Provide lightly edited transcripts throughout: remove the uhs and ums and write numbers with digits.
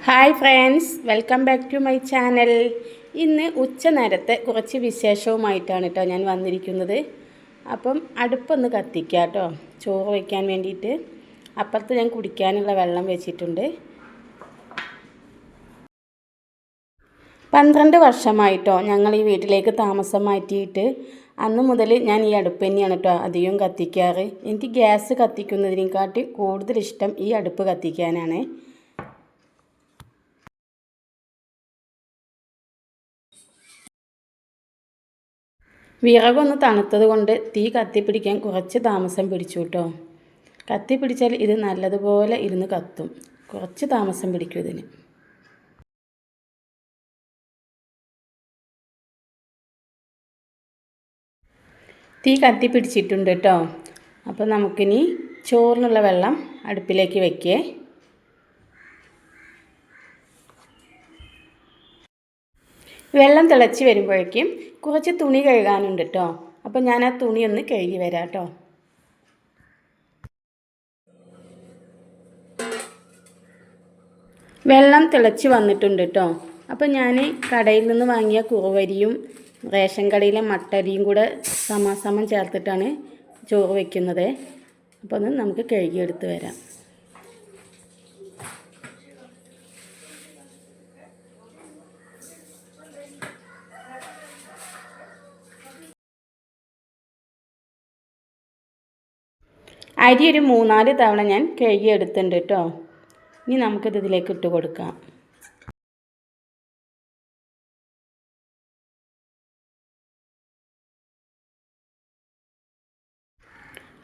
Hi friends, welcome back to my channel. ഇന്ന് ഉച്ച നേരത്തെ കുറച്ച് വിശേഷവുമായിട്ടാണ് കേട്ടോ ഞാൻ വന്നിരിക്കുന്നത്. അപ്പം അടുപ്പൊന്ന് കത്തിക്കുക കേട്ടോ, ചോറ് വയ്ക്കാൻ വേണ്ടിയിട്ട്. അപ്പുറത്ത് ഞാൻ കുടിക്കാനുള്ള വെള്ളം വെച്ചിട്ടുണ്ട്. 12 വർഷമായിട്ടോ ഞങ്ങൾ ഈ വീട്ടിലേക്ക് താമസം മാറ്റിയിട്ട്. അന്ന് മുതൽ ഞാൻ ഈ അടുപ്പ് തന്നെയാണ് കേട്ടോ അധികം കത്തിക്കാറ്. എനിക്ക് ഗ്യാസ് കത്തിക്കുന്നതിനെക്കാട്ടി കൂടുതൽ ഇഷ്ടം ഈ അടുപ്പ് കത്തിക്കാനാണ്. വിറകൊന്ന് തണുത്തത് കൊണ്ട് തീ കത്തിപ്പിടിക്കാൻ കുറച്ച് താമസം പിടിച്ചു കേട്ടോ. കത്തിപ്പിടിച്ചാൽ ഇത് നല്ലതുപോലെ ഇരുന്ന് കത്തും. കുറച്ച് താമസം പിടിക്കും ഇതിന്. തീ കത്തിപ്പിടിച്ചിട്ടുണ്ട് കേട്ടോ. അപ്പോൾ നമുക്കിനി ചോറിനുള്ള വെള്ളം അടുപ്പിലേക്ക് വയ്ക്കേ. വെള്ളം തിളച്ച് വരുമ്പോഴേക്കും കുറച്ച് തുണി കഴുകാനുണ്ട് കേട്ടോ. അപ്പോൾ ഞാൻ ആ തുണി ഒന്ന് കഴുകി വരാം കേട്ടോ. വെള്ളം തിളച്ച് വന്നിട്ടുണ്ട് കേട്ടോ. അപ്പോൾ ഞാൻ കടയിൽ നിന്ന് വാങ്ങിയ കുറുവരിയും റേഷൻ കടയിലെ മട്ടരിയും കൂടെ സമാസമം ചേർത്തിട്ടാണ് ചോറ് വയ്ക്കുന്നത്. അപ്പോൾ ഒന്ന് നമുക്ക് കഴുകിയെടുത്ത് വരാം. അരി ഒരു 3-4 തവണ ഞാൻ കഴുകിയെടുത്തിട്ടുണ്ട് കേട്ടോ. ഇനി നമുക്കിത് ഇതിലേക്ക് ഇട്ട് കൊടുക്കാം.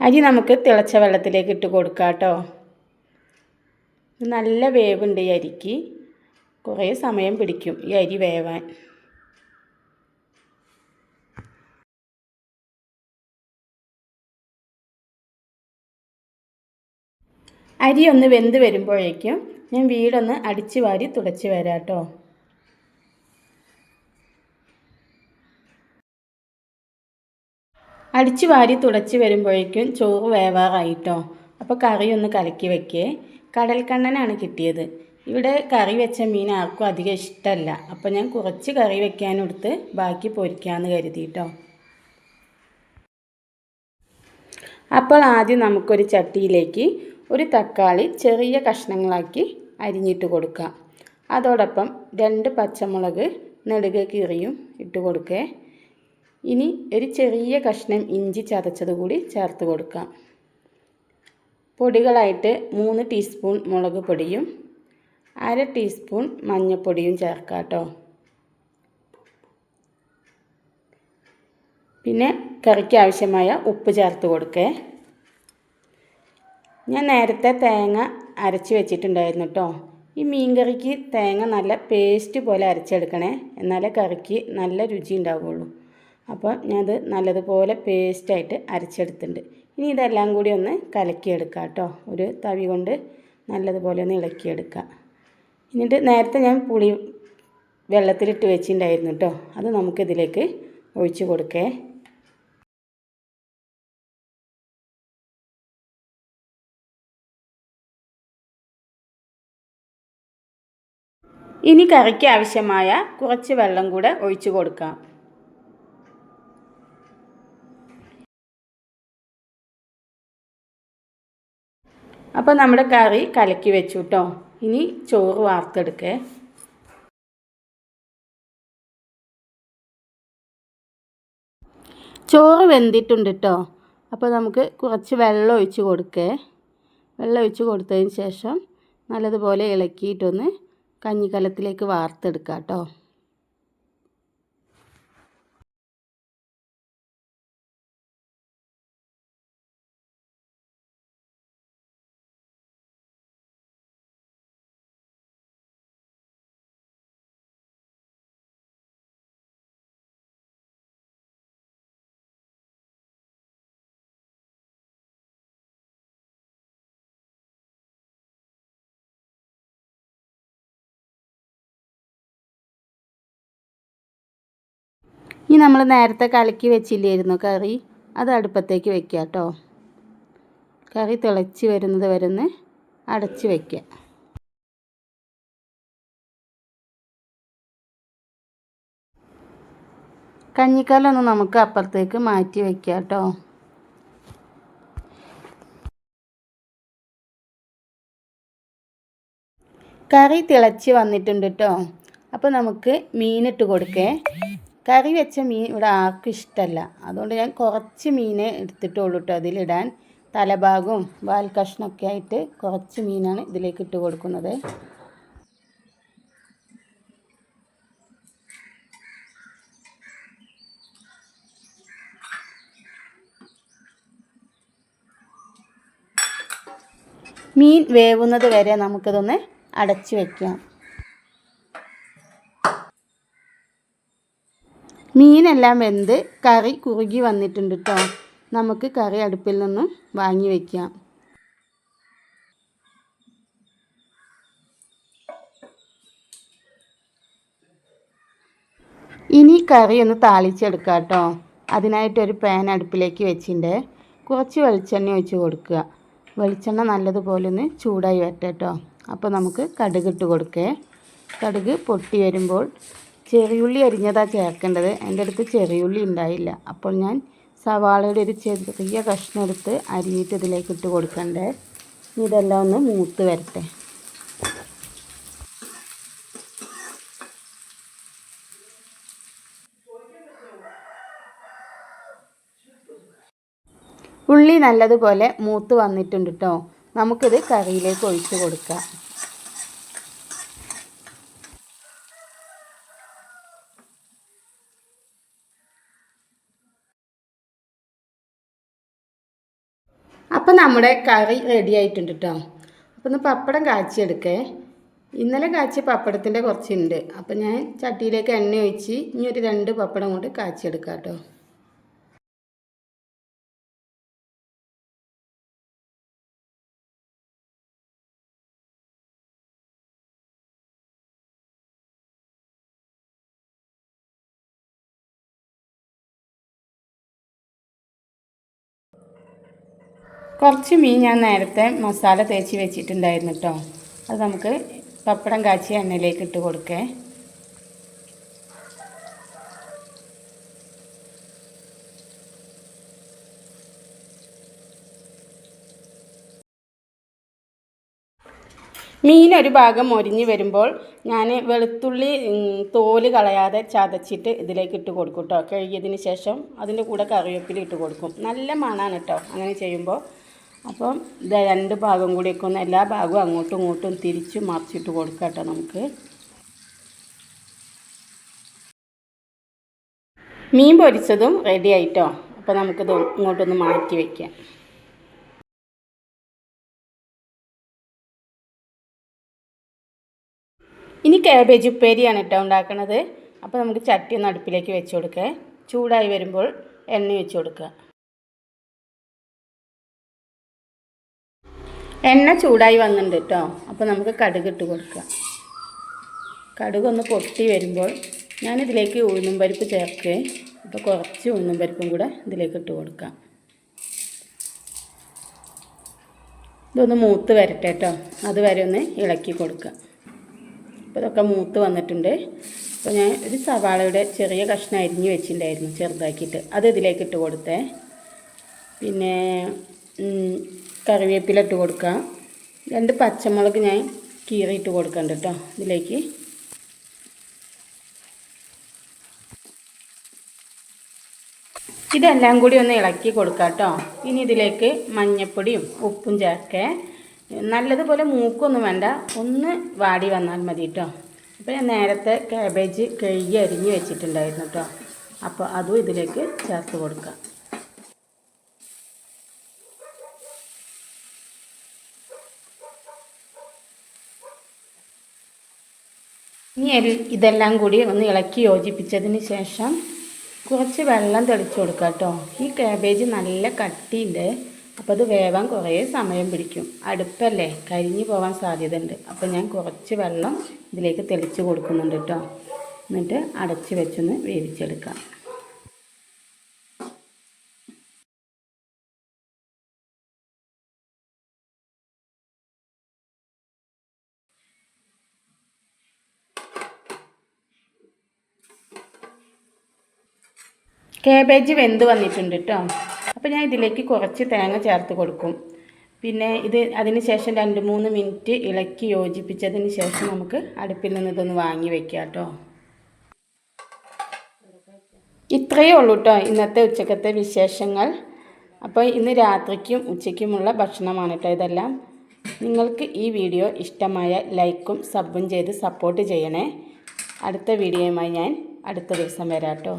അരി നമുക്ക് തിളച്ച വെള്ളത്തിലേക്ക് ഇട്ട് കൊടുക്കാം കേട്ടോ. നല്ല വേവുണ്ട് ഈ അരിക്ക്. കുറേ സമയം പിടിക്കും ഈ അരി വേവാൻ. അരി ഒന്ന് വെന്ത് വരുമ്പോഴേക്കും ഞാൻ വീടൊന്ന് അടിച്ച് വാരി തുടച്ച് വരാം കേട്ടോ. അടിച്ച് വാരി തുടച്ച് വരുമ്പോഴേക്കും ചോറ് വേവാറായിട്ടോ. അപ്പോൾ കറി ഒന്ന് കലക്കി വെക്കേ. കടൽക്കണ്ണനാണ് കിട്ടിയത്. ഇവിടെ കറി വെച്ച മീൻ ആർക്കും അധികം ഇഷ്ടമല്ല. അപ്പോൾ ഞാൻ കുറച്ച് കറി വെക്കാനെടുത്ത് ബാക്കി പൊരിക്കാമെന്ന് കരുതിയിട്ടോ. അപ്പോൾ ആദ്യം നമുക്കൊരു ചട്ടിയിലേക്ക് ഒരു തക്കാളി ചെറിയ കഷ്ണങ്ങളാക്കി അരിഞ്ഞിട്ട് കൊടുക്കാം. അതോടൊപ്പം 2 പച്ചമുളക് നെടുകെ കീറിയും ഇട്ട് കൊടുക്കേ. ഇനി ഒരു ചെറിയ കഷ്ണം ഇഞ്ചി ചതച്ചത് കൂടി ചേർത്ത് കൊടുക്കാം. പൊടികളായിട്ട് 3 ടീസ്പൂൺ മുളക് പൊടിയും 1/2 ടീസ്പൂൺ മഞ്ഞൾപ്പൊടിയും ചേർക്കാം കേട്ടോ. പിന്നെ കറിക്ക് ആവശ്യമായ ഉപ്പ് ചേർത്ത് കൊടുക്കേ. ഞാൻ നേരത്തെ തേങ്ങ അരച്ച് വെച്ചിട്ടുണ്ടായിരുന്നു കേട്ടോ. ഈ മീൻ കറിക്ക് തേങ്ങ നല്ല പേസ്റ്റ് പോലെ അരച്ചെടുക്കണേ, എന്നാലേ കറിക്ക് നല്ല രുചി ഉണ്ടാവുള്ളൂ. അപ്പോൾ ഞാനത് നല്ലതുപോലെ പേസ്റ്റായിട്ട് അരച്ചെടുത്തിട്ടുണ്ട്. ഇനി ഇതെല്ലാം കൂടി ഒന്ന് കലക്കിയെടുക്കാം കേട്ടോ. ഒരു തവി കൊണ്ട് നല്ലതുപോലെ ഒന്ന് ഇളക്കിയെടുക്കാം. എന്നിട്ട് നേരത്തെ ഞാൻ പുളി വെള്ളത്തിലിട്ട് വെച്ചിട്ടുണ്ടായിരുന്നു കേട്ടോ. അത് നമുക്കിതിലേക്ക് ഒഴിച്ച് കൊടുക്കേ. ഇനി കറിക്ക് ആവശ്യമായ കുറച്ച് വെള്ളം കൂടെ ഒഴിച്ച് കൊടുക്കാം. അപ്പോൾ നമ്മുടെ കറി കലക്കി വെച്ചു കേട്ടോ. ഇനി ചോറ് വാർത്തെടുക്കേ. ചോറ് വെന്തിട്ടുണ്ട് കേട്ടോ. അപ്പോൾ നമുക്ക് കുറച്ച് വെള്ളം ഒഴിച്ച് കൊടുക്കേ. വെള്ളം ഒഴിച്ച് കൊടുത്തതിന് ശേഷം നല്ലതുപോലെ ഇളക്കിയിട്ടൊന്ന് കഞ്ഞിക്കലത്തിലേക്ക് വാർത്തെടുക്കാം കേട്ടോ. ഇനി നമ്മൾ നേരത്തെ കലക്കി വെച്ചില്ലായിരുന്നു കറി, അത് അടുപ്പത്തേക്ക് വെക്കുക കേട്ടോ. കറി തിളച്ച് വരുന്നത് വരെ ഒന്ന് അടച്ച് വയ്ക്കുക. കഞ്ഞിക്കലൊന്ന് നമുക്ക് അപ്പുറത്തേക്ക് മാറ്റി വയ്ക്കാം കേട്ടോ. കറി തിളച്ച് വന്നിട്ടുണ്ട് കേട്ടോ. അപ്പോൾ നമുക്ക് മീനിട്ട് കൊടുക്കേ. കറി വെച്ച മീൻ ഇവിടെ ആർക്കും ഇഷ്ടമല്ല, അതുകൊണ്ട് ഞാൻ കുറച്ച് മീനെ എടുത്തിട്ടുള്ളൂ കേട്ടോ അതിലിടാൻ. തലഭാഗവും വാൽ കഷ്ണമൊക്കെ ആയിട്ട് കുറച്ച് മീനാണ് ഇതിലേക്ക് ഇട്ട് കൊടുക്കുന്നത്. മീൻ വേവുന്നത് വരെ നമുക്കിതൊന്ന് അടച്ച് വയ്ക്കാം. മീനെല്ലാം വെന്ത് കറി കുറുകി വന്നിട്ടുണ്ട് കേട്ടോ. നമുക്ക് കറി അടുപ്പിൽ നിന്നും വാങ്ങി വയ്ക്കാം. ഇനി കറി ഒന്ന് താളിച്ചെടുക്കാം കേട്ടോ. അതിനായിട്ടൊരു പാൻ അടുപ്പിലേക്ക് വെച്ചിട്ടുണ്ട്. കുറച്ച് വെളിച്ചെണ്ണ ഒഴിച്ച് കൊടുക്കുക. വെളിച്ചെണ്ണ നല്ലതുപോലെ ഒന്ന് ചൂടായി വരട്ടെ കേട്ടോ. അപ്പോൾ നമുക്ക് കടുകിട്ട് കൊടുക്കേ. കടുക് പൊട്ടി വരുമ്പോൾ ചെറിയുള്ളി അരിഞ്ഞതാണ് ചേർക്കേണ്ടത്. എൻ്റെ അടുത്ത് ചെറിയുള്ളി ഉണ്ടായില്ല, അപ്പോൾ ഞാൻ സവാളയുടെ ഒരു ചെറിയ കഷ്ണം എടുത്ത് അരിഞ്ഞിട്ട് ഇതിലേക്ക് ഇട്ട് കൊടുക്കണ്ടേ. ഇതെല്ലാം ഒന്ന് മൂത്ത് വരട്ടെ. ഉള്ളി നല്ലതുപോലെ മൂത്ത് വന്നിട്ടുണ്ട് കേട്ടോ. നമുക്കിത് കറിയിലേക്ക് ഒഴിച്ച് കൊടുക്കാം. അപ്പം നമ്മുടെ കറി റെഡി ആയിട്ടുണ്ട് കേട്ടോ. അപ്പോൾ ഒന്ന് പപ്പടം കാച്ചിയെടുക്കേ. ഇന്നലെ കാച്ചിയ പപ്പടത്തിൻ്റെ കുറച്ചുണ്ട്. അപ്പം ഞാൻ ചട്ടിയിലേക്ക് എണ്ണ ഒഴിച്ച് ഇനി ഒരു 2 പപ്പടം കൊണ്ട് കാച്ചിയെടുക്കാം കേട്ടോ. കുറച്ച് മീൻ ഞാൻ നേരത്തെ മസാല തേച്ച് വെച്ചിട്ടുണ്ടായിരുന്നു കേട്ടോ. അത് നമുക്ക് പപ്പടം കാച്ചിയ എണ്ണയിലേക്ക് ഇട്ട് കൊടുക്കേ. മീൻ ഒരു ഭാഗം മൊരിഞ്ഞ് വരുമ്പോൾ ഞാൻ വെളുത്തുള്ളി തോല് കളയാതെ ചതച്ചിട്ട് ഇതിലേക്ക് ഇട്ട് കൊടുക്കും കേട്ടോ. കഴുകിയതിന് ശേഷം അതിൻ്റെ കൂടെ കറിവേപ്പില ഇട്ട് കൊടുക്കും. നല്ല മണമാണ് കേട്ടോ അങ്ങനെ ചെയ്യുമ്പോൾ. അപ്പം ഇത് 2 ഭാഗം കൂടിയൊക്കെ ഒന്ന് എല്ലാ ഭാഗവും അങ്ങോട്ടും ഇങ്ങോട്ടും തിരിച്ച് മറിച്ചിട്ട് കൊടുക്കാം കേട്ടോ നമുക്ക്. മീൻ പൊരിച്ചതും റെഡി ആയിട്ടോ. അപ്പോൾ നമുക്കിത് ഇങ്ങോട്ടൊന്ന് മാറ്റി വയ്ക്കാം. ഇനി കാബേജ് ഉപ്പേരിയാണ് കേട്ടോ ഉണ്ടാക്കുന്നത്. അപ്പോൾ നമുക്ക് ചട്ടി ഒന്ന് അടുപ്പിലേക്ക് വെച്ച് കൊടുക്കുക. ചൂടായി വരുമ്പോൾ എണ്ണ വെച്ച് കൊടുക്കുക. എണ്ണ ചൂടായി വന്നിട്ടുണ്ട് കേട്ടോ. അപ്പോൾ നമുക്ക് കടുക് ഇട്ട് കൊടുക്കുക. കടുകൊന്ന് പൊട്ടി വരുമ്പോൾ ഞാനിതിലേക്ക് ഉഴുന്നും പരിപ്പ് ചേർക്കുക. അപ്പോൾ കുറച്ച് ഉഴുന്നും പരിപ്പും കൂടെ ഇതിലേക്ക് ഇട്ട് കൊടുക്കാം. ഇതൊന്ന് മൂത്ത് വരട്ടെ കേട്ടോ. അതുവരെ ഒന്ന് ഇളക്കി കൊടുക്കുക. അപ്പോൾ ഇതൊക്കെ മൂത്ത് വന്നിട്ടുണ്ട്. അപ്പോൾ ഞാൻ ഒരു സവാളയുടെ ചെറിയ കഷ്ണം അരിഞ്ഞ് വെച്ചിട്ടുണ്ടായിരുന്നു ചെറുതാക്കിയിട്ട്, അത് ഇതിലേക്ക് ഇട്ട് കൊടുത്തേ. പിന്നെ കറിവേപ്പില ഇട്ട് കൊടുക്കാം. 2 പച്ചമുളക് ഞാൻ കീറിയിട്ട് കൊടുക്കണ്ട കേട്ടോ ഇതിലേക്ക്. ഇതെല്ലാം കൂടി ഒന്ന് ഇളക്കി കൊടുക്കാം കേട്ടോ. ഇനി ഇതിലേക്ക് മഞ്ഞൾപ്പൊടിയും ഉപ്പും ചേർക്കേ. നല്ലതുപോലെ മൂക്കൊന്നും വേണ്ട, ഒന്ന് വാടി വന്നാൽ മതി കേട്ടോ. അപ്പോൾ ഞാൻ നേരത്തെ കാബേജ് കഴുകി അരിഞ്ഞ് വെച്ചിട്ടുണ്ടായിരുന്നു കേട്ടോ. അപ്പോൾ അതും ഇതിലേക്ക് ചേർത്ത് കൊടുക്കാം. ഇനി ഇതെല്ലാം കൂടി ഒന്ന് ഇളക്കി യോജിപ്പിച്ചതിന് ശേഷം കുറച്ച് വെള്ളം തെളിച്ച് കൊടുക്കാം കേട്ടോ. ഈ കാബേജ് നല്ല കട്ടിയുണ്ട്, അപ്പോൾ അത് വേവാൻ കുറേ സമയം പിടിക്കും. അടുപ്പല്ലേ, കരിഞ്ഞു പോകാൻ സാധ്യതയുണ്ട്. അപ്പോൾ ഞാൻ കുറച്ച് വെള്ളം ഇതിലേക്ക് തെളിച്ച് കൊടുക്കുന്നുണ്ട് കേട്ടോ. എന്നിട്ട് അടച്ച് വെച്ചൊന്ന് വേവിച്ചെടുക്കാം. കാബേജ് വെന്ത് വന്നിട്ടുണ്ട് കേട്ടോ. അപ്പോൾ ഞാൻ ഇതിലേക്ക് കുറച്ച് തേങ്ങ ചേർത്ത് കൊടുക്കും. പിന്നെ അതിന് ശേഷം 2-3 മിനിറ്റ് ഇളക്കി യോജിപ്പിച്ചതിന് ശേഷം നമുക്ക് അടുപ്പിൽ നിന്ന് ഇതൊന്ന് വാങ്ങി വെക്കാം കേട്ടോ. ഇത്രയേ ഉള്ളൂ കേട്ടോ ഇന്നത്തെ ഉച്ചക്കത്തെ വിശേഷങ്ങൾ. അപ്പോൾ ഇന്ന് രാത്രിക്കും ഉച്ചയ്ക്കുമുള്ള ഭക്ഷണമാണ് കേട്ടോ ഇതെല്ലാം. നിങ്ങൾക്ക് ഈ വീഡിയോ ഇഷ്ടമായ ലൈക്കും സബും ചെയ്ത് സപ്പോർട്ട് ചെയ്യണേ. അടുത്ത വീഡിയോയുമായി ഞാൻ അടുത്ത ദിവസം വരാം കേട്ടോ.